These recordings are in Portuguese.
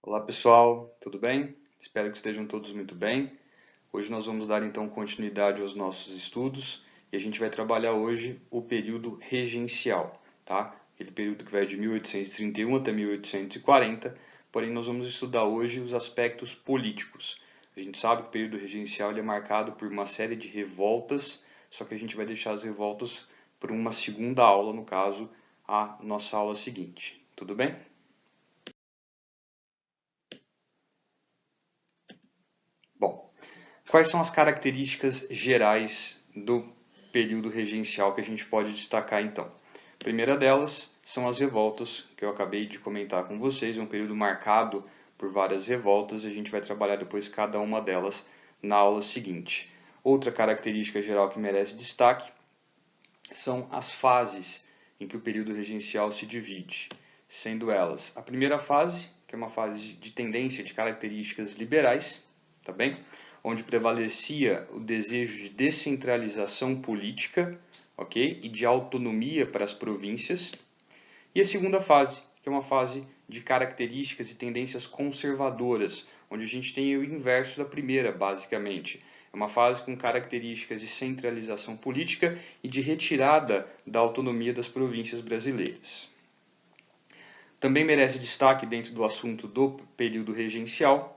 Olá pessoal, tudo bem? Espero que estejam todos muito bem. Hoje nós vamos dar então continuidade aos nossos estudos e a gente vai trabalhar hoje o período regencial, tá? Aquele período que vai de 1831 até 1840, porém nós vamos estudar hoje os aspectos políticos. A gente sabe que o período regencial ele é marcado por uma série de revoltas, só que a gente vai deixar as revoltas para uma segunda aula, no caso, a nossa aula seguinte. Tudo bem? Bom, quais são as características gerais do período regencial que a gente pode destacar então? A primeira delas são as revoltas, que eu acabei de comentar com vocês, é um período marcado por várias revoltas e a gente vai trabalhar depois cada uma delas na aula seguinte. Outra característica geral que merece destaque são as fases em que o período regencial se divide, sendo elas a primeira fase, que é uma fase de tendência de características liberais, tá bem? Onde prevalecia o desejo de descentralização política, ok? E de autonomia para as províncias. E a segunda fase, que é uma fase de características e tendências conservadoras, onde a gente tem o inverso da primeira, basicamente. É uma fase com características de centralização política e de retirada da autonomia das províncias brasileiras. Também merece destaque dentro do assunto do período regencial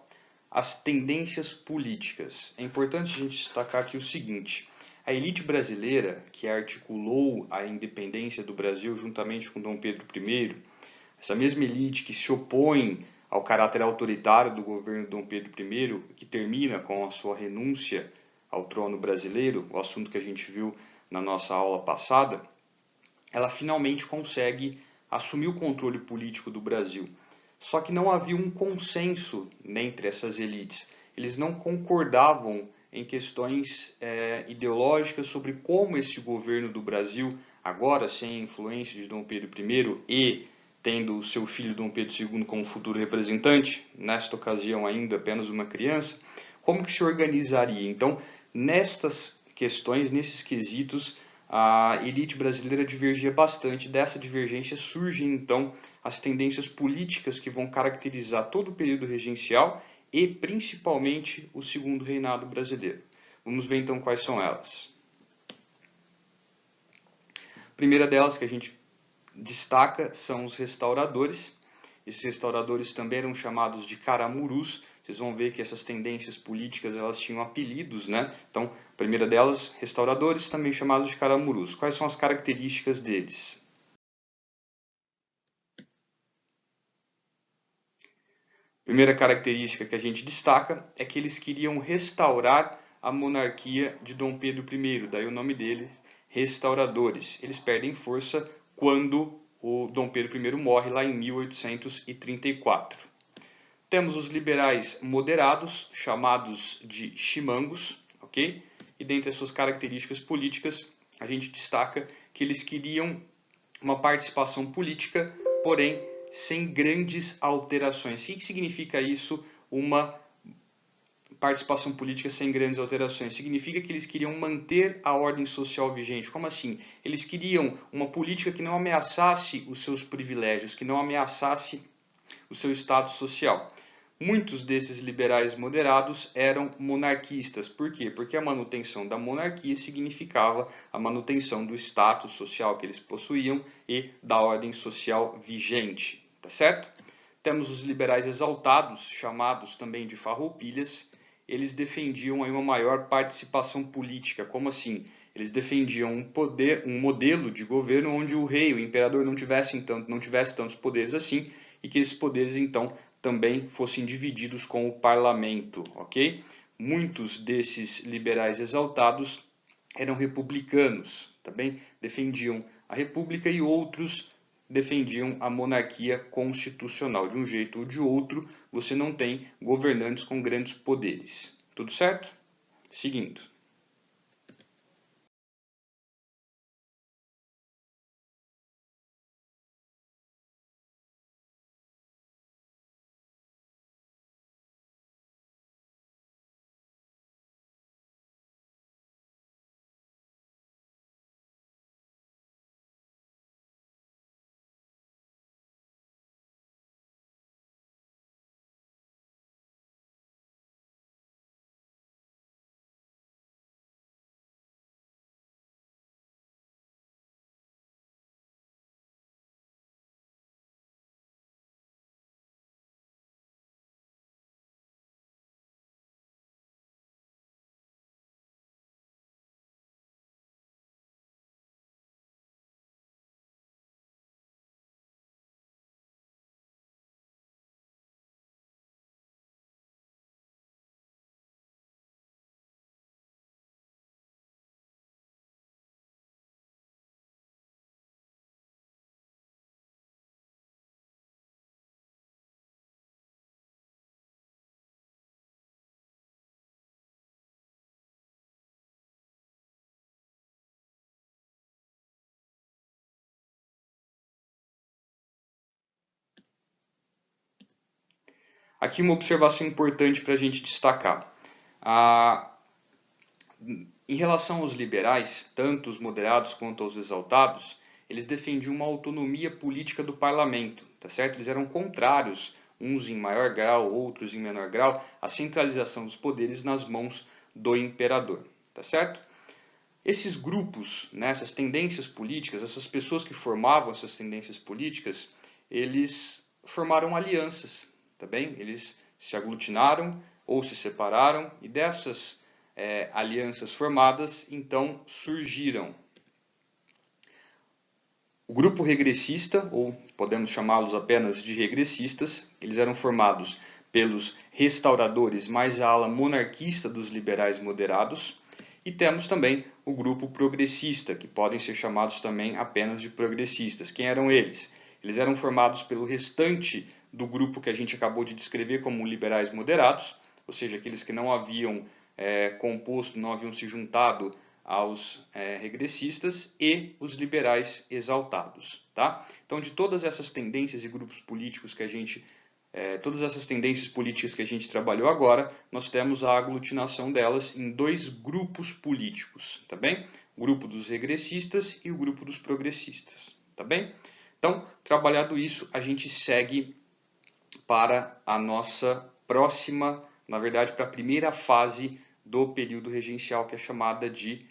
as tendências políticas. É importante a gente destacar aqui o seguinte: a elite brasileira, que articulou a independência do Brasil juntamente com Dom Pedro I, essa mesma elite que se opõe ao caráter autoritário do governo de Dom Pedro I, que termina com a sua renúncia ao trono brasileiro, o assunto que a gente viu na nossa aula passada, ela finalmente consegue assumir o controle político do Brasil. Só que não havia um consenso entre essas elites. Eles não concordavam em questões ideológicas sobre como esse governo do Brasil, agora sem a influência de Dom Pedro I e tendo o seu filho Dom Pedro II como futuro representante, nesta ocasião ainda apenas uma criança, como que se organizaria? Então, nestas questões, nesses quesitos, a elite brasileira divergia bastante. Dessa divergência surgem então as tendências políticas que vão caracterizar todo o período regencial e principalmente o segundo reinado brasileiro. Vamos ver então quais são elas. A primeira delas que a gente destaca são os restauradores. Esses restauradores também eram chamados de caramurus. Vocês vão ver que essas tendências políticas elas tinham apelidos, né? Então, a primeira delas, restauradores, também chamados de caramurus. Quais são as características deles? A primeira característica que a gente destaca é que eles queriam restaurar a monarquia de Dom Pedro I, daí o nome deles, restauradores. Eles perdem força quando o Dom Pedro I morre lá em 1834. Temos os liberais moderados, chamados de chimangos, ok? E dentre as suas características políticas, a gente destaca que eles queriam uma participação política, porém sem grandes alterações. O que significa isso, uma participação política sem grandes alterações? Significa que eles queriam manter a ordem social vigente. Como assim? Eles queriam uma política que não ameaçasse os seus privilégios, que não ameaçasse o seu status social. Muitos desses liberais moderados eram monarquistas. Por quê? Porque a manutenção da monarquia significava a manutenção do status social que eles possuíam e da ordem social vigente. Tá certo? Temos os liberais exaltados, chamados também de farroupilhas. Eles defendiam aí uma maior participação política. Como assim? Eles defendiam um modelo de governo onde o rei, o imperador, não tivesse tantos poderes assim, e que esses poderes então também fossem divididos com o parlamento, ok? Muitos desses liberais exaltados eram republicanos, tá bem? Defendiam a república e outros defendiam a monarquia constitucional. De um jeito ou de outro, você não tem governantes com grandes poderes. Tudo certo? Seguindo. Aqui uma observação importante para a gente destacar. Em relação aos liberais, tanto os moderados quanto os exaltados, eles defendiam uma autonomia política do parlamento, tá certo? Eles eram contrários, uns em maior grau, outros em menor grau, à centralização dos poderes nas mãos do imperador, tá certo? Esses grupos, né, essas tendências políticas, essas pessoas que formavam essas tendências políticas, eles formaram alianças, tá bem? Eles se aglutinaram ou se separaram e dessas alianças formadas, então surgiram o grupo regressista, ou podemos chamá-los apenas de regressistas. Eles eram formados pelos restauradores, mais a ala monarquista dos liberais moderados. E temos também o grupo progressista, que podem ser chamados também apenas de progressistas. Quem eram eles? Eles eram formados pelo restante do grupo que a gente acabou de descrever como liberais moderados, ou seja, aqueles que não haviam composto, não haviam se juntado aos regressistas, e os liberais exaltados. Tá? Então, de todas essas tendências e grupos políticos que a gente todas essas tendências políticas que a gente trabalhou agora, nós temos a aglutinação delas em dois grupos políticos, tá bem? O grupo dos regressistas e o grupo dos progressistas, tá bem? Então, trabalhado isso, a gente segue para a nossa próxima, na verdade, para a primeira fase do período regencial, que é chamada de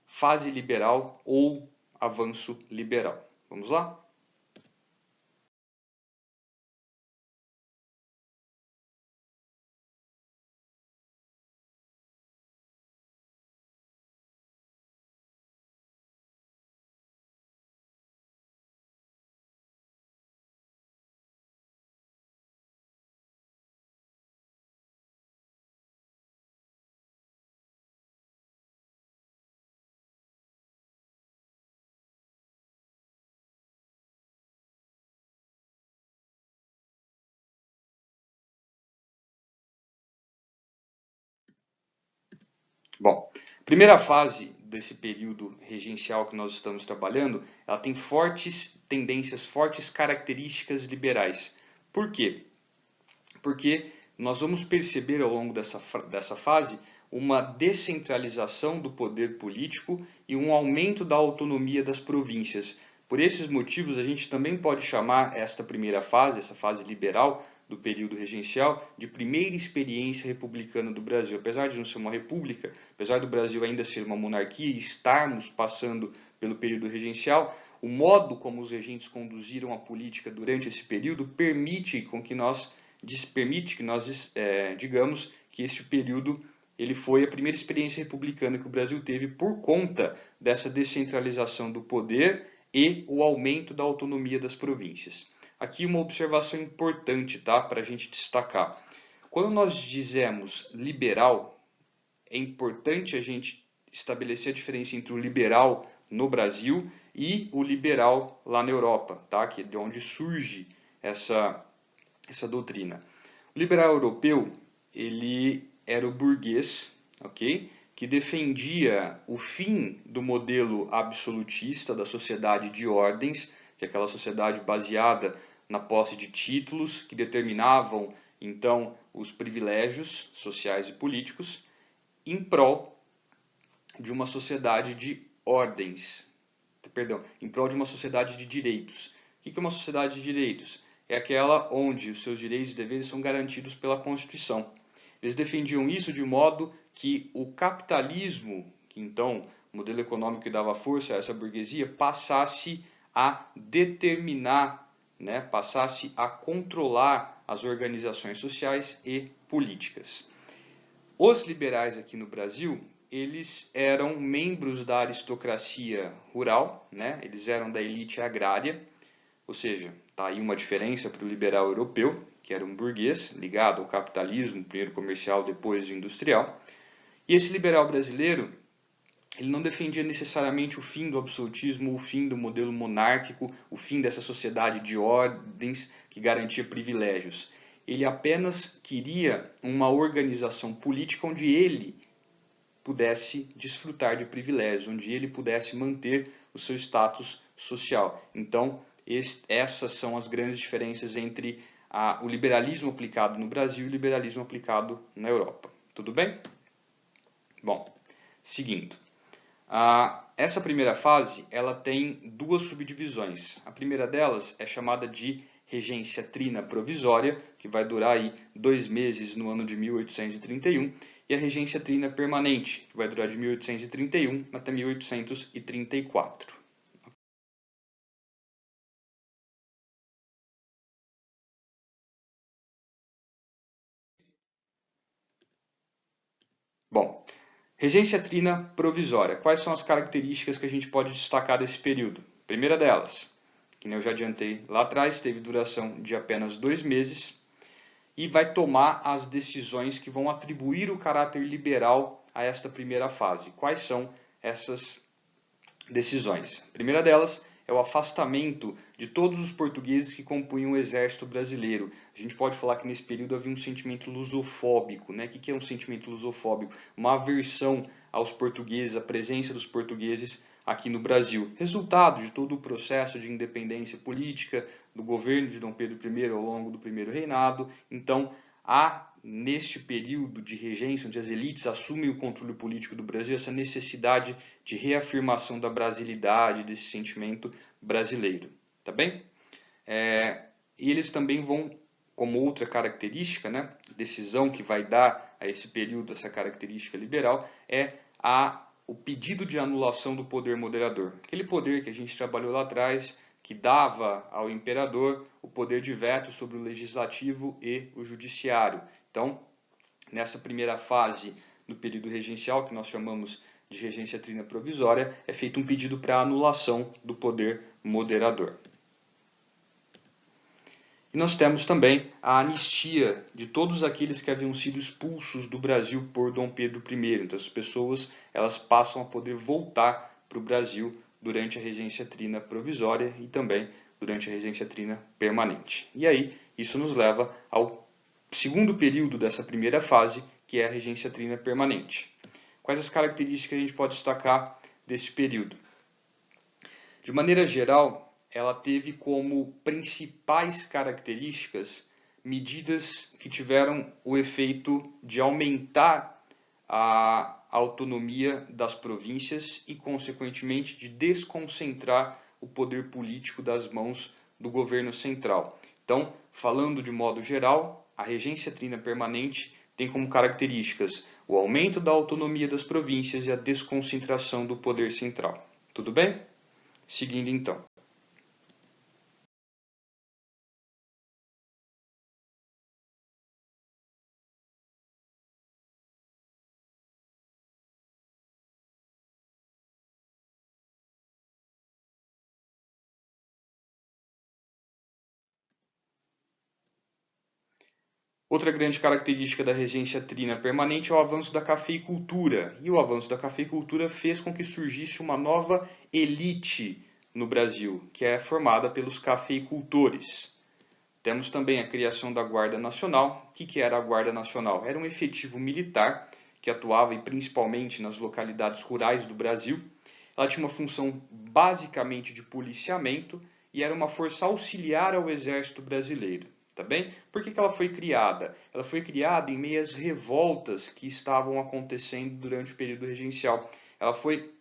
fase liberal ou avanço liberal. Vamos lá? Bom, a primeira fase desse período regencial que nós estamos trabalhando, ela tem fortes tendências, fortes características liberais. Por quê? Porque nós vamos perceber ao longo dessa fase uma descentralização do poder político e um aumento da autonomia das províncias. Por esses motivos, a gente também pode chamar esta primeira fase, essa fase liberal do período regencial, de primeira experiência republicana do Brasil. Apesar de não ser uma república, apesar do Brasil ainda ser uma monarquia e estarmos passando pelo período regencial, o modo como os regentes conduziram a política durante esse período permite que nós digamos que este período ele foi a primeira experiência republicana que o Brasil teve por conta dessa descentralização do poder e o aumento da autonomia das províncias. Aqui uma observação importante, tá, para a gente destacar. Quando nós dizemos liberal, é importante a gente estabelecer a diferença entre o liberal no Brasil e o liberal lá na Europa, tá, que é de onde surge essa doutrina. O liberal europeu, ele era o burguês, ok? Que defendia o fim do modelo absolutista da sociedade de ordens, que é aquela sociedade baseada na posse de títulos que determinavam então os privilégios sociais e políticos, em prol de uma sociedade de ordens, em prol de uma sociedade de direitos. O que é uma sociedade de direitos? É aquela onde os seus direitos e deveres são garantidos pela Constituição. Eles defendiam isso de modo que o capitalismo, que então o modelo econômico que dava força a essa burguesia, passasse a determinar, né, passasse a controlar as organizações sociais e políticas. Os liberais aqui no Brasil, eles eram membros da aristocracia rural, né? Eles eram da elite agrária, ou seja, está aí uma diferença para o liberal europeu, que era um burguês ligado ao capitalismo, primeiro comercial, depois industrial. E esse liberal brasileiro, ele não defendia necessariamente o fim do absolutismo, o fim do modelo monárquico, o fim dessa sociedade de ordens que garantia privilégios. Ele apenas queria uma organização política onde ele pudesse desfrutar de privilégios, onde ele pudesse manter o seu status social. Então, essas são as grandes diferenças entre o liberalismo aplicado no Brasil e o liberalismo aplicado na Europa. Tudo bem? Bom, seguindo. Essa primeira fase ela tem duas subdivisões. A primeira delas é chamada de regência trina provisória, que vai durar aí 2 meses no ano de 1831, e a regência trina permanente, que vai durar de 1831 até 1834. Bom, regência trina provisória. Quais são as características que a gente pode destacar desse período? Primeira delas, que eu já adiantei lá atrás, teve duração de apenas 2 meses e vai tomar as decisões que vão atribuir o caráter liberal a esta primeira fase. Quais são essas decisões? A primeira delas é o afastamento de todos os portugueses que compunham o exército brasileiro. A gente pode falar que nesse período havia um sentimento lusofóbico, né? O que é um sentimento lusofóbico? Uma aversão aos portugueses, a presença dos portugueses aqui no Brasil. Resultado de todo o processo de independência política do governo de Dom Pedro I ao longo do primeiro reinado. Então, há neste período de regência, onde as elites assumem o controle político do Brasil, essa necessidade de reafirmação da brasilidade, desse sentimento brasileiro. Tá bem? E eles também vão, como outra característica, né, decisão que vai dar a esse período essa característica liberal, é o pedido de anulação do poder moderador. Aquele poder que a gente trabalhou lá atrás, que dava ao imperador o poder de veto sobre o legislativo e o judiciário. Então, nessa primeira fase do período regencial, que nós chamamos de regência trina provisória, é feito um pedido para anulação do poder moderador. E nós temos também a anistia de todos aqueles que haviam sido expulsos do Brasil por Dom Pedro I. Então, as pessoas elas passam a poder voltar para o Brasil durante a regência trina provisória e também durante a regência trina permanente. E aí, isso nos leva ao segundo período dessa primeira fase, que é a regência trina permanente. Quais as características a gente pode destacar desse período? De maneira geral, ela teve como principais características medidas que tiveram o efeito de aumentar a autonomia das províncias e, consequentemente, de desconcentrar o poder político das mãos do governo central. Então, falando de modo geral, a regência trina permanente tem como características o aumento da autonomia das províncias e a desconcentração do poder central. Tudo bem? Seguindo então. Outra grande característica da regência trina permanente é o avanço da cafeicultura. E o avanço da cafeicultura fez com que surgisse uma nova elite no Brasil, que é formada pelos cafeicultores. Temos também a criação da Guarda Nacional. O que era a Guarda Nacional? Era um efetivo militar que atuava principalmente nas localidades rurais do Brasil. Ela tinha uma função basicamente de policiamento e era uma força auxiliar ao exército brasileiro. Tá bem? Por que ela foi criada? Ela foi criada em meio às revoltas que estavam acontecendo durante o período regencial. Ela foi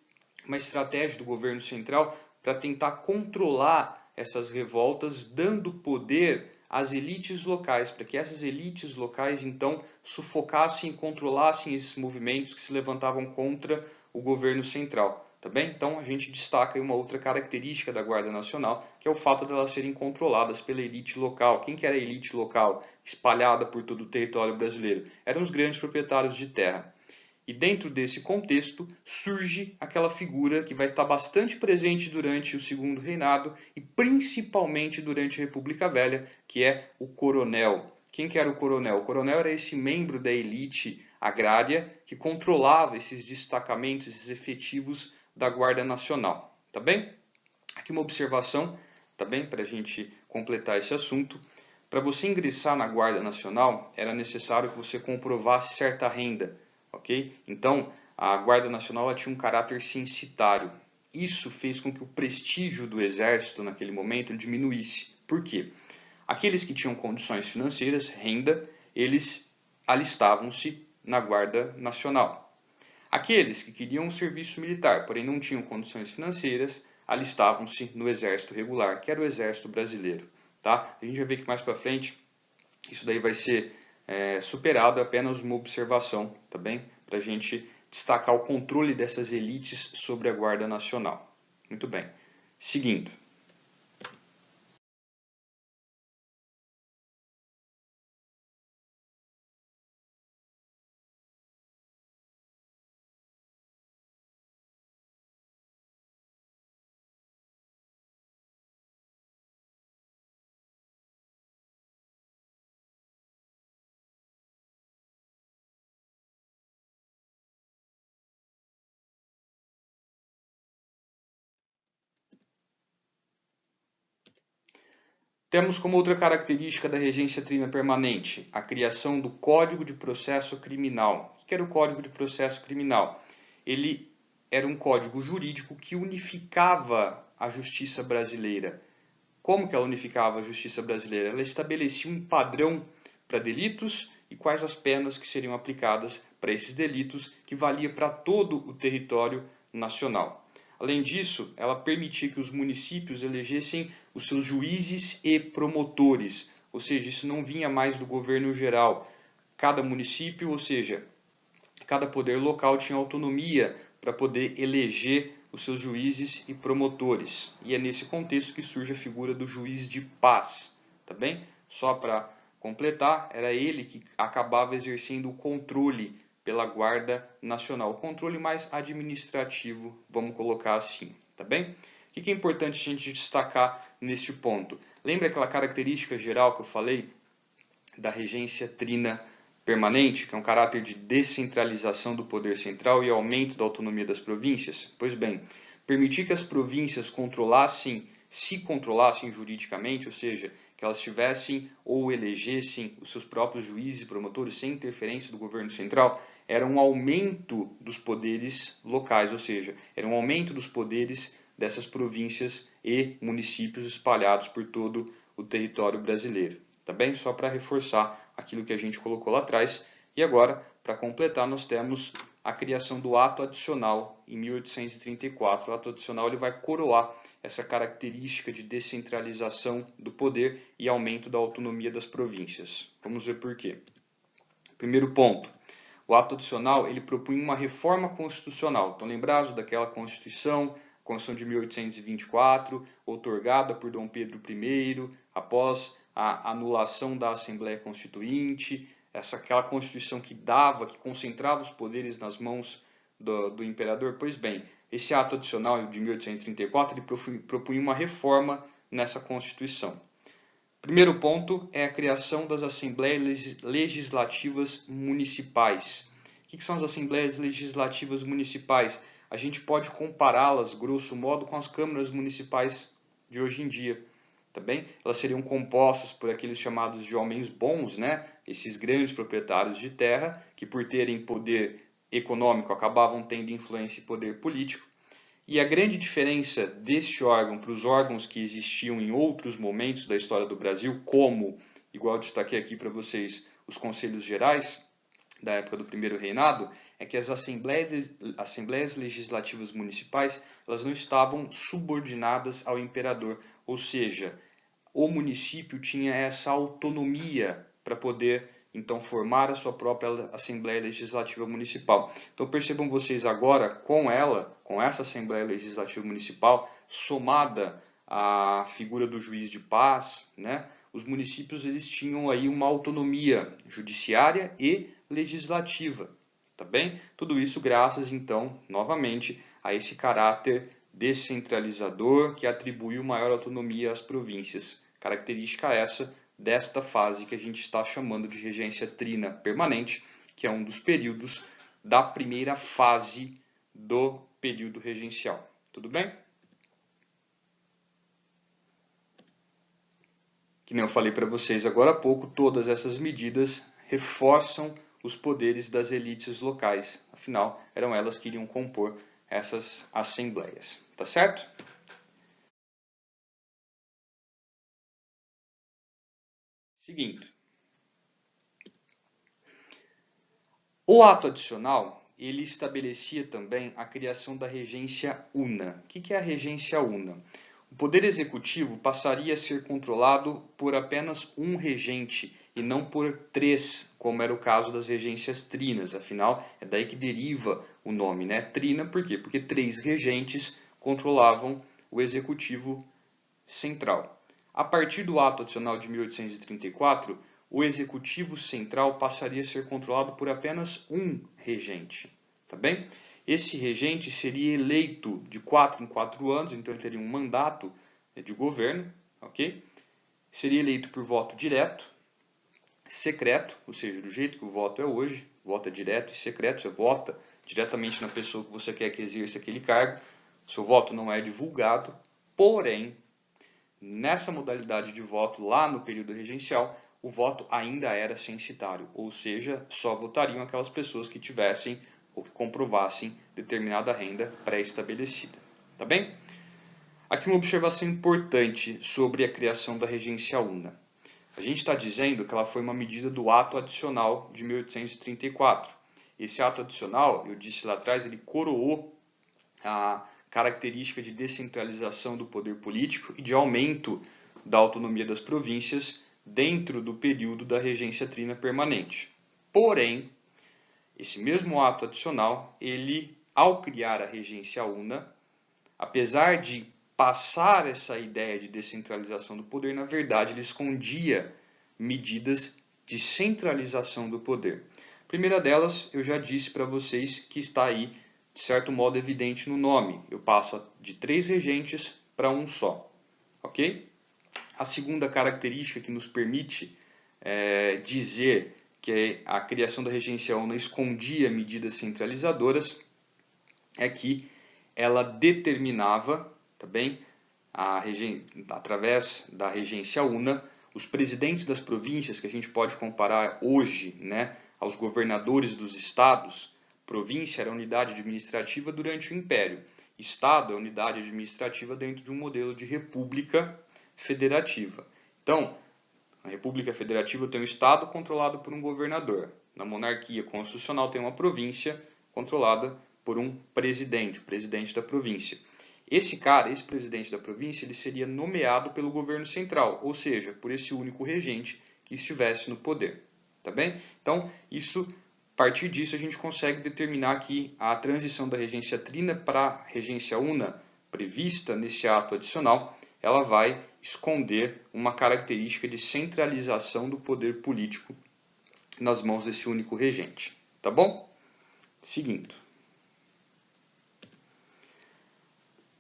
uma estratégia do governo central para tentar controlar essas revoltas, dando poder às elites locais, para que essas elites locais então sufocassem e controlassem esses movimentos que se levantavam contra o governo central. Tá bem? Então a gente destaca uma outra característica da Guarda Nacional, que é o fato de elas serem controladas pela elite local. Quem que era a elite local espalhada por todo o território brasileiro? Eram os grandes proprietários de terra. E dentro desse contexto surge aquela figura que vai estar bastante presente durante o segundo reinado e principalmente durante a República Velha, que é o coronel. Quem que era o coronel? O coronel era esse membro da elite agrária que controlava esses destacamentos, esses efetivos da Guarda Nacional. Tá bem? Aqui uma observação, tá bem? Para a gente completar esse assunto. Para você ingressar na Guarda Nacional, era necessário que você comprovasse certa renda. Okay? Então, a Guarda Nacional tinha um caráter censitário. Isso fez com que o prestígio do exército naquele momento diminuísse. Por quê? Aqueles que tinham condições financeiras, renda, eles alistavam-se na Guarda Nacional. Aqueles que queriam um serviço militar, porém não tinham condições financeiras, alistavam-se no Exército Regular, que era o Exército Brasileiro. Tá? A gente vai ver que mais para frente isso daí vai ser superado, é apenas uma observação, tá bem? Para a gente destacar o controle dessas elites sobre a Guarda Nacional. Muito bem. Seguindo. Temos como outra característica da regência trina permanente a criação do Código de Processo Criminal. O que era o Código de Processo Criminal? Ele era um código jurídico que unificava a justiça brasileira. Como que ela unificava a justiça brasileira? Ela estabelecia um padrão para delitos e quais as penas que seriam aplicadas para esses delitos, que valia para todo o território nacional. Além disso, ela permitia que os municípios elegessem os seus juízes e promotores, ou seja, isso não vinha mais do governo geral. Cada município, ou seja, cada poder local tinha autonomia para poder eleger os seus juízes e promotores. E é nesse contexto que surge a figura do juiz de paz, tá bem? Só para completar, era ele que acabava exercendo o controle pela Guarda Nacional, o controle mais administrativo, vamos colocar assim, tá bem? O que é importante a gente destacar neste ponto? Lembra aquela característica geral que eu falei da regência trina permanente, que é um caráter de descentralização do poder central e aumento da autonomia das províncias? Pois bem, permitir que as províncias se controlassem juridicamente, ou seja, que elas tivessem ou elegessem os seus próprios juízes e promotores sem interferência do governo central, era um aumento dos poderes locais, ou seja, era um aumento dos poderes dessas províncias e municípios espalhados por todo o território brasileiro. Tá bem? Só para reforçar aquilo que a gente colocou lá atrás. E agora, para completar, nós temos a criação do ato adicional em 1834. O ato adicional ele vai coroar essa característica de descentralização do poder e aumento da autonomia das províncias. Vamos ver por quê. Primeiro ponto. O ato adicional ele propunha uma reforma constitucional. Estão lembrados daquela Constituição de 1824, outorgada por Dom Pedro I, após a anulação da Assembleia Constituinte, aquela Constituição que concentrava os poderes nas mãos do imperador? Pois bem, esse ato adicional de 1834 ele propunha uma reforma nessa Constituição. Primeiro ponto é a criação das Assembleias Legislativas Municipais. O que são as Assembleias Legislativas Municipais? A gente pode compará-las, grosso modo, com as câmaras municipais de hoje em dia. Tá bem? Elas seriam compostas por aqueles chamados de homens bons, né? Esses grandes proprietários de terra, que por terem poder econômico acabavam tendo influência e poder político. E a grande diferença deste órgão para os órgãos que existiam em outros momentos da história do Brasil, como, igual eu destaquei aqui para vocês, os Conselhos Gerais, da época do Primeiro Reinado, é que as assembleias legislativas municipais elas não estavam subordinadas ao imperador, ou seja, o município tinha essa autonomia para poder então formar a sua própria Assembleia Legislativa Municipal. Então percebam vocês agora, com essa Assembleia Legislativa Municipal, somada à figura do juiz de paz, né, os municípios eles tinham aí uma autonomia judiciária e legislativa, tá bem? Tudo isso graças então, novamente, a esse caráter descentralizador que atribuiu maior autonomia às províncias. Característica essa desta fase que a gente está chamando de regência trina permanente, que é um dos períodos da primeira fase do período regencial. Tudo bem? Que nem eu falei para vocês agora há pouco, todas essas medidas reforçam os poderes das elites locais. Afinal, eram elas que iriam compor essas assembleias. Tá certo? Seguinte, o ato adicional, ele estabelecia também a criação da regência una. O que é a regência una? O poder executivo passaria a ser controlado por apenas um regente e não por três, como era o caso das regências trinas. Afinal, é daí que deriva o nome, né? Trina, por quê? Porque três regentes controlavam o executivo central. A partir do ato adicional de 1834, o executivo central passaria a ser controlado por apenas um regente, tá bem? Esse regente seria eleito de 4 em 4 anos, então ele teria um mandato de governo, ok? Seria eleito por voto direto, secreto, ou seja, do jeito que o voto é hoje, voto é direto e secreto, você vota diretamente na pessoa que você quer que exerça aquele cargo, seu voto não é divulgado, porém, nessa modalidade de voto, lá no período regencial, o voto ainda era censitário, ou seja, só votariam aquelas pessoas que tivessem ou que comprovassem determinada renda pré-estabelecida. Tá bem? Aqui uma observação importante sobre a criação da regência una. A gente está dizendo que ela foi uma medida do ato adicional de 1834. Esse ato adicional, eu disse lá atrás, ele coroou a característica de descentralização do poder político e de aumento da autonomia das províncias dentro do período da regência trina permanente. Porém, esse mesmo ato adicional, ele, ao criar a regência una, apesar de passar essa ideia de descentralização do poder, na verdade ele escondia medidas de centralização do poder. A primeira delas, eu já disse para vocês que está aí de certo modo evidente no nome. Eu passo de 3 regentes para um só. Ok? A segunda característica que nos permite dizer que a criação da regência una escondia medidas centralizadoras é que ela determinava, tá bem, através da regência una, os presidentes das províncias, que a gente pode comparar hoje, né, aos governadores dos estados. Província era a unidade administrativa durante o Império. Estado é a unidade administrativa dentro de um modelo de república federativa. Então, na república federativa tem um estado controlado por um governador. Na monarquia constitucional tem uma província controlada por um presidente, o presidente da província. Esse presidente da província, ele seria nomeado pelo governo central, ou seja, por esse único regente que estivesse no poder. Tá bem? Então, a partir disso, a gente consegue determinar que a transição da regência trina para a regência una, prevista nesse ato adicional, ela vai esconder uma característica de centralização do poder político nas mãos desse único regente. Tá bom? Seguindo.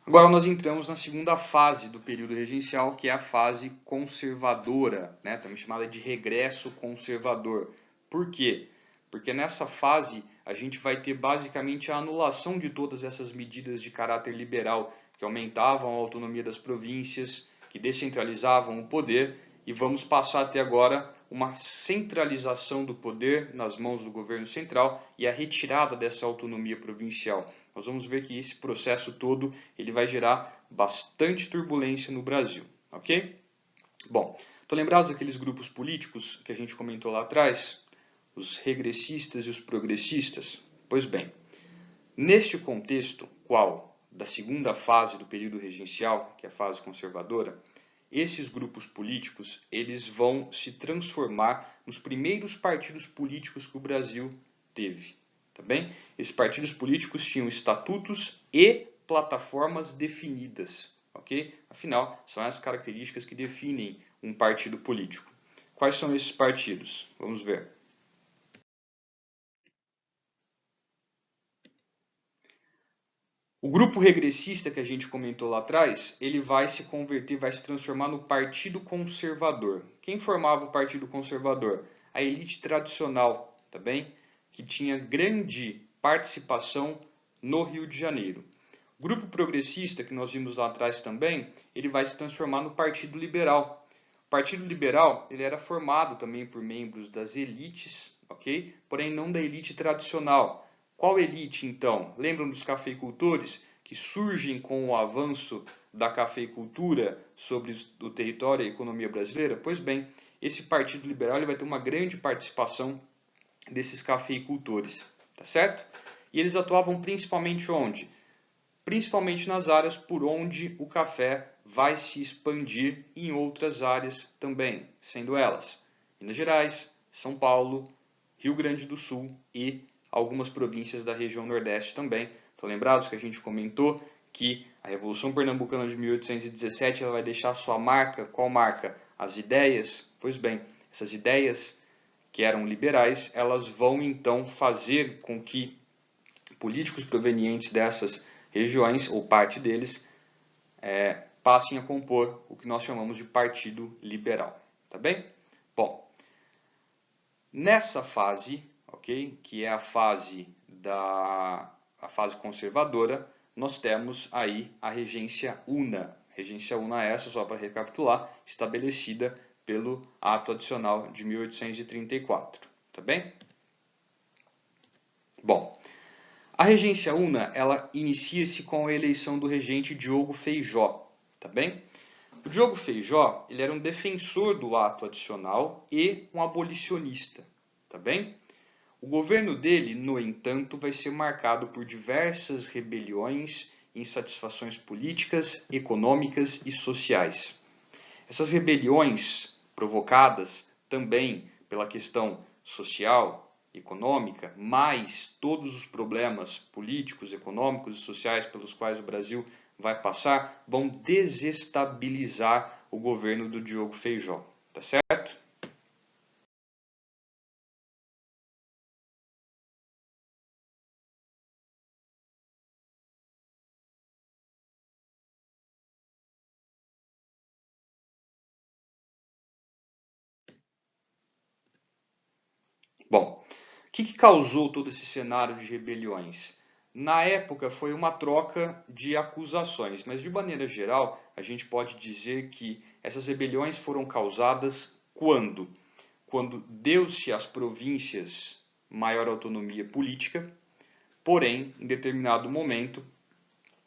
Agora nós entramos na segunda fase do período regencial, que é a fase conservadora, né? Também chamada de regresso conservador. Por quê? Porque nessa fase a gente vai ter basicamente a anulação de todas essas medidas de caráter liberal que aumentavam a autonomia das províncias, que descentralizavam o poder, e vamos passar até agora uma centralização do poder nas mãos do governo central e a retirada dessa autonomia provincial. Nós vamos ver que esse processo todo ele vai gerar bastante turbulência no Brasil, ok? Bom, estou lembrado daqueles grupos políticos que a gente comentou lá atrás, os regressistas e os progressistas? Pois bem, neste contexto, qual da segunda fase do período regencial, que é a fase conservadora, esses grupos políticos eles vão se transformar nos primeiros partidos políticos que o Brasil teve. Tá bem? Esses partidos políticos tinham estatutos e plataformas definidas. Ok? Afinal, são essas características que definem um partido político. Quais são esses partidos? Vamos ver. O grupo regressista que a gente comentou lá atrás, ele vai se converter, vai se transformar no Partido Conservador. Quem formava o Partido Conservador? A elite tradicional, tá bem? Que tinha grande participação no Rio de Janeiro. O grupo progressista, que nós vimos lá atrás também, ele vai se transformar no Partido Liberal. O Partido Liberal ele era formado também por membros das elites, ok? Porém não da elite tradicional. Qual elite, então? Lembram dos cafeicultores que surgem com o avanço da cafeicultura sobre o território e a economia brasileira? Pois bem, esse Partido Liberal ele vai ter uma grande participação desses cafeicultores, tá certo? E eles atuavam principalmente onde? Principalmente nas áreas por onde o café vai se expandir em outras áreas também, sendo elas Minas Gerais, São Paulo, Rio Grande do Sul e algumas províncias da região Nordeste também. Estão lembrados que a gente comentou que a Revolução Pernambucana de 1817 ela vai deixar sua marca, qual marca? As ideias. Pois bem, essas ideias que eram liberais, elas vão então fazer com que políticos provenientes dessas regiões, ou parte deles, passem a compor o que nós chamamos de Partido Liberal. Tá bem? Bom, nessa fase, ok, que é a fase conservadora, nós temos aí a regência una. Regência una essa, só para recapitular, estabelecida pelo Ato Adicional de 1834. Tá bem? Bom, a regência una, ela inicia-se com a eleição do regente Diogo Feijó, tá bem? O Diogo Feijó, ele era um defensor do ato adicional e um abolicionista, tá bem? O governo dele, no entanto, vai ser marcado por diversas rebeliões e insatisfações políticas, econômicas e sociais. Essas rebeliões provocadas também pela questão social, econômica, mais todos os problemas políticos, econômicos e sociais pelos quais o Brasil vai passar, vão desestabilizar o governo do Diogo Feijó, tá certo? Bom, o que causou todo esse cenário de rebeliões? Na época foi uma troca de acusações, mas de maneira geral a gente pode dizer que essas rebeliões foram causadas quando? Quando deu-se às províncias maior autonomia política, porém, em determinado momento,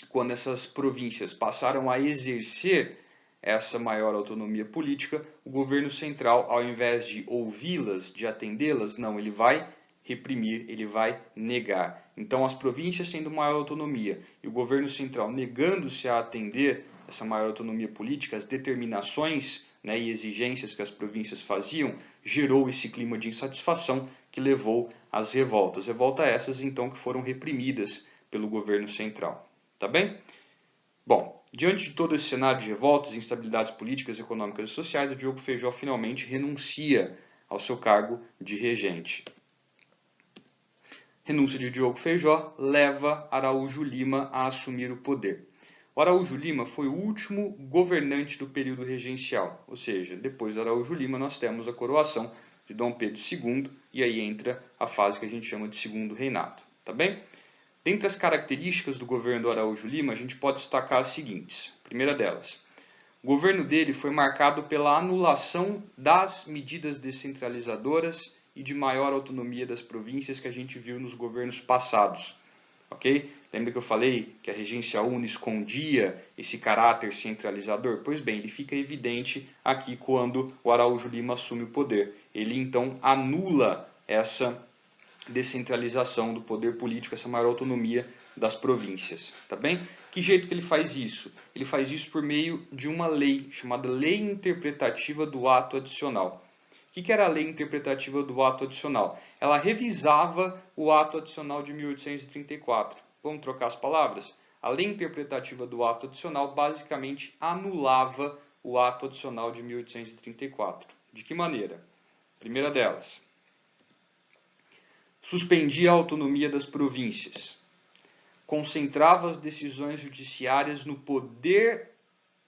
quando essas províncias passaram a exercer essa maior autonomia política, o governo central, ao invés de ouvi-las, de atendê-las, não, ele vai reprimir, ele vai negar. Então, as províncias tendo maior autonomia e o governo central negando-se a atender essa maior autonomia política, as determinações, né, e exigências que as províncias faziam, gerou esse clima de insatisfação que levou às revoltas. Revoltas essas, então, que foram reprimidas pelo governo central. Tá bem? Bom, diante de todo esse cenário de revoltas, instabilidades políticas, econômicas e sociais, o Diogo Feijó finalmente renuncia ao seu cargo de regente. Renúncia de Diogo Feijó leva Araújo Lima a assumir o poder. O Araújo Lima foi o último governante do período regencial, ou seja, depois do Araújo Lima nós temos a coroação de Dom Pedro II e aí entra a fase que a gente chama de segundo reinado, tá bem? Dentre as características do governo do Araújo Lima, a gente pode destacar as seguintes. A primeira delas, o governo dele foi marcado pela anulação das medidas descentralizadoras e de maior autonomia das províncias que a gente viu nos governos passados. Ok? Lembra que eu falei que a regência una escondia esse caráter centralizador? Pois bem, ele fica evidente aqui quando o Araújo Lima assume o poder. Ele então anula essa descentralização do poder político, essa maior autonomia das províncias, tá bem? Que jeito que ele faz isso? Ele faz isso por meio de uma lei chamada Lei Interpretativa do Ato Adicional. O que era a Lei Interpretativa do Ato Adicional? Ela revisava o Ato Adicional de 1834. Vamos trocar as palavras? A Lei Interpretativa do Ato Adicional basicamente anulava o Ato Adicional de 1834. De que maneira? Primeira delas, suspendia a autonomia das províncias, concentrava as decisões judiciárias no poder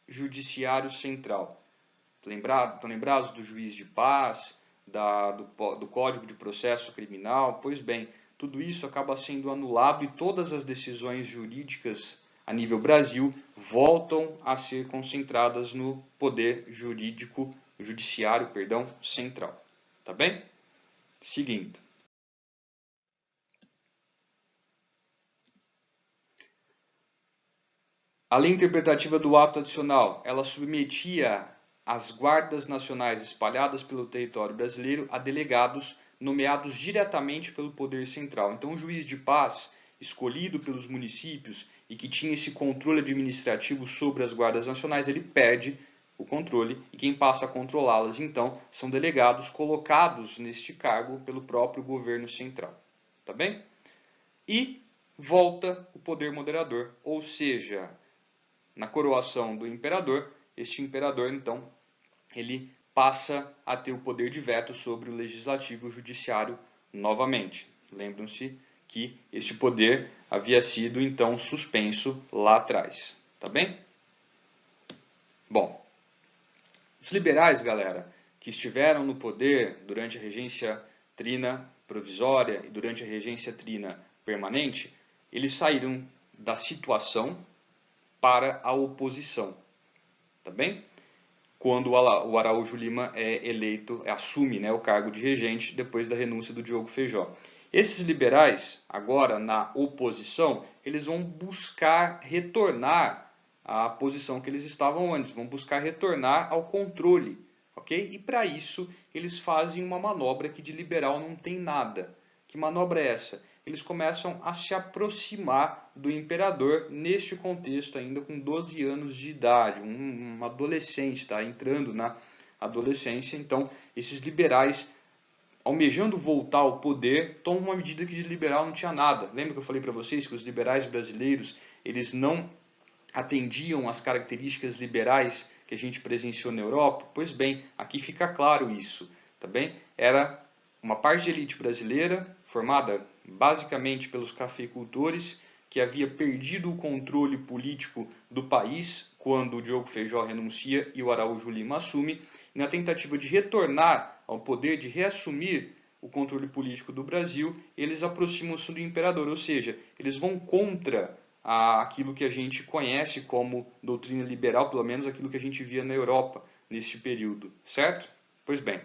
judiciário central. Estão lembrados do juiz de paz, do Código de Processo Criminal? Pois bem, tudo isso acaba sendo anulado e todas as decisões jurídicas a nível Brasil voltam a ser concentradas no poder judiciário, central. Tá bem? Seguindo. A lei interpretativa do ato adicional, ela submetia as guardas nacionais espalhadas pelo território brasileiro a delegados nomeados diretamente pelo poder central. Então, o juiz de paz, escolhido pelos municípios e que tinha esse controle administrativo sobre as guardas nacionais, ele perde o controle e quem passa a controlá-las, então, são delegados colocados neste cargo pelo próprio governo central. Tá bem? E volta o poder moderador, ou seja, na coroação do imperador, este imperador, então, ele passa a ter o poder de veto sobre o legislativo e o judiciário novamente. Lembram-se que este poder havia sido, então, suspenso lá atrás. Tá bem? Bom, os liberais, galera, que estiveram no poder durante a regência trina provisória e durante a regência trina permanente, eles saíram da situação para a oposição. Tá bem? Quando o Araújo Lima é eleito, assume, né, o cargo de regente depois da renúncia do Diogo Feijó. Esses liberais, agora na oposição, eles vão buscar retornar à posição que eles estavam antes, vão buscar retornar ao controle, ok? E para isso eles fazem uma manobra que de liberal não tem nada. Que manobra é essa? Eles começam a se aproximar do imperador neste contexto ainda com 12 anos de idade, um adolescente, tá? Entrando na adolescência. Então, esses liberais, almejando voltar ao poder, tomam uma medida que de liberal não tinha nada. Lembra que eu falei para vocês que os liberais brasileiros, eles não atendiam às características liberais que a gente presenciou na Europa? Pois bem, aqui fica claro isso, tá bem? Era uma parte de elite brasileira, formada basicamente pelos cafeicultores, que havia perdido o controle político do país quando o Diogo Feijó renuncia e o Araújo Lima assume, e na tentativa de retornar ao poder, de reassumir o controle político do Brasil, eles aproximam-se do imperador, ou seja, eles vão contra aquilo que a gente conhece como doutrina liberal, pelo menos aquilo que a gente via na Europa neste período, certo? Pois bem,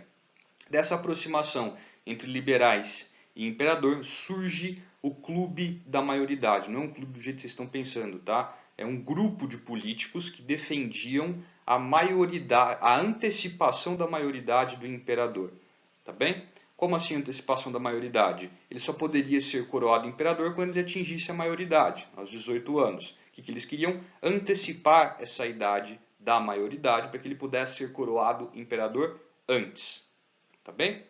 dessa aproximação entre liberais e imperador surge o clube da maioridade. Não é um clube do jeito que vocês estão pensando, tá? É um grupo de políticos que defendiam a maioridade, a antecipação da maioridade do imperador, tá bem? Como assim antecipação da maioridade? Ele só poderia ser coroado imperador quando ele atingisse a maioridade, aos 18 anos. O que eles queriam? Antecipar essa idade da maioridade para que ele pudesse ser coroado imperador antes. Tá bem?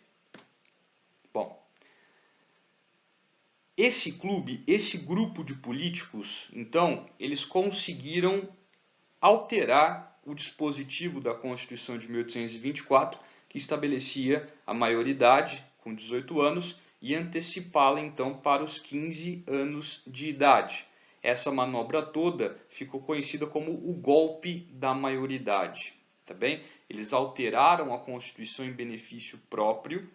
Bom, esse clube, esse grupo de políticos, então, eles conseguiram alterar o dispositivo da Constituição de 1824, que estabelecia a maioridade com 18 anos e antecipá-la então para os 15 anos de idade. Essa manobra toda ficou conhecida como o golpe da maioridade. Tá bem? Eles alteraram a Constituição em benefício próprio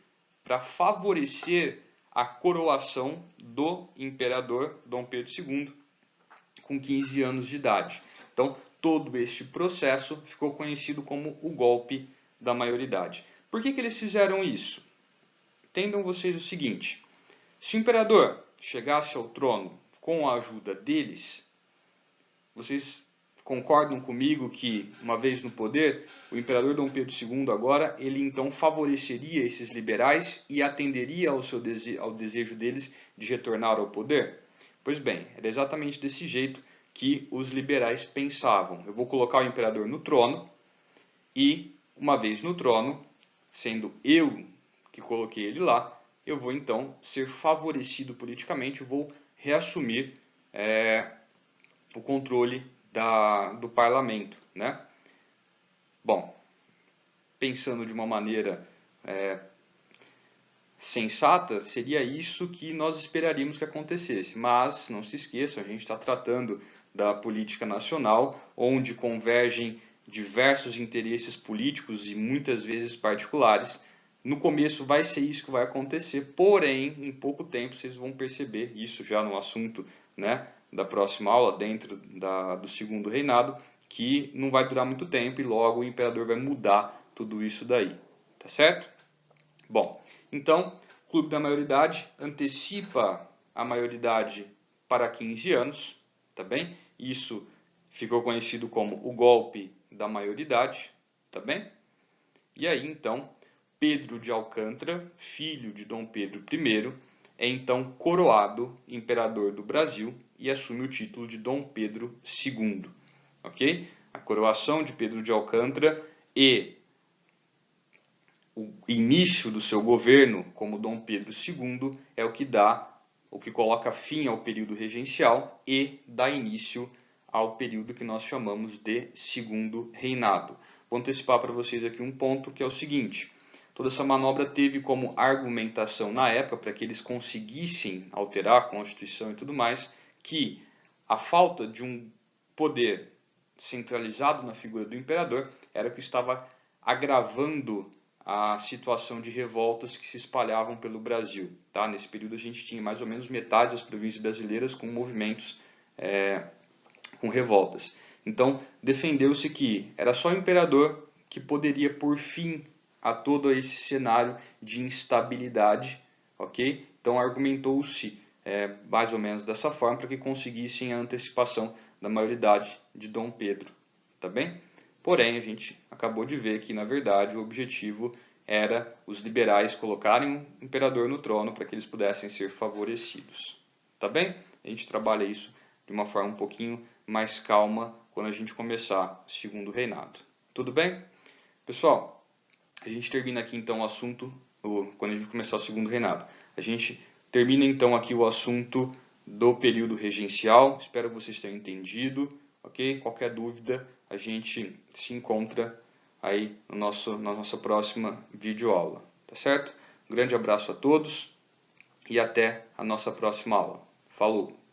para favorecer a coroação do imperador Dom Pedro II com 15 anos de idade. Então, todo este processo ficou conhecido como o golpe da maioridade. Por que eles fizeram isso? Entendam vocês o seguinte: se o imperador chegasse ao trono com a ajuda deles, vocês concordam comigo que, uma vez no poder, o imperador Dom Pedro II agora, ele então favoreceria esses liberais e atenderia ao desejo deles de retornar ao poder? Pois bem, era exatamente desse jeito que os liberais pensavam. Eu vou colocar o imperador no trono e, uma vez no trono, sendo eu que coloquei ele lá, eu vou então ser favorecido politicamente, vou reassumir o controle do parlamento, né? Bom, pensando de uma maneira sensata, seria isso que nós esperaríamos que acontecesse. Mas, não se esqueçam, a gente está tratando da política nacional, onde convergem diversos interesses políticos e muitas vezes particulares. No começo vai ser isso que vai acontecer, porém, em pouco tempo vocês vão perceber, isso já no assunto, né, da próxima aula, dentro do segundo reinado, que não vai durar muito tempo e logo o imperador vai mudar tudo isso daí, tá certo? Bom, então, o clube da maioridade antecipa a maioridade para 15 anos, tá bem? Isso ficou conhecido como o golpe da maioridade, tá bem? E aí, então, Pedro de Alcântara, filho de Dom Pedro I, é então coroado imperador do Brasil e assume o título de Dom Pedro II, ok? A coroação de Pedro de Alcântara e o início do seu governo como Dom Pedro II é o que coloca fim ao período regencial e dá início ao período que nós chamamos de Segundo Reinado. Vou antecipar para vocês aqui um ponto que é o seguinte: toda essa manobra teve como argumentação na época, para que eles conseguissem alterar a Constituição e tudo mais, que a falta de um poder centralizado na figura do imperador era o que estava agravando a situação de revoltas que se espalhavam pelo Brasil. Tá? Nesse período a gente tinha mais ou menos metade das províncias brasileiras com movimentos, com revoltas. Então defendeu-se que era só o imperador que poderia pôr fim a todo esse cenário de instabilidade, ok? Então argumentou-se mais ou menos dessa forma para que conseguissem a antecipação da maioridade de Dom Pedro, tá bem? Porém, a gente acabou de ver que, na verdade, o objetivo era os liberais colocarem o imperador no trono para que eles pudessem ser favorecidos. Tá bem? A gente trabalha isso de uma forma um pouquinho mais calma quando a gente começar o Segundo Reinado. Tudo bem? Pessoal, a gente termina aqui então o assunto, quando a gente começar o Segundo Reinado. A gente termina então aqui o assunto do período regencial. Espero que vocês tenham entendido. Ok? Qualquer dúvida, a gente se encontra aí na nossa próxima videoaula. Tá certo? Um grande abraço a todos e até a nossa próxima aula. Falou!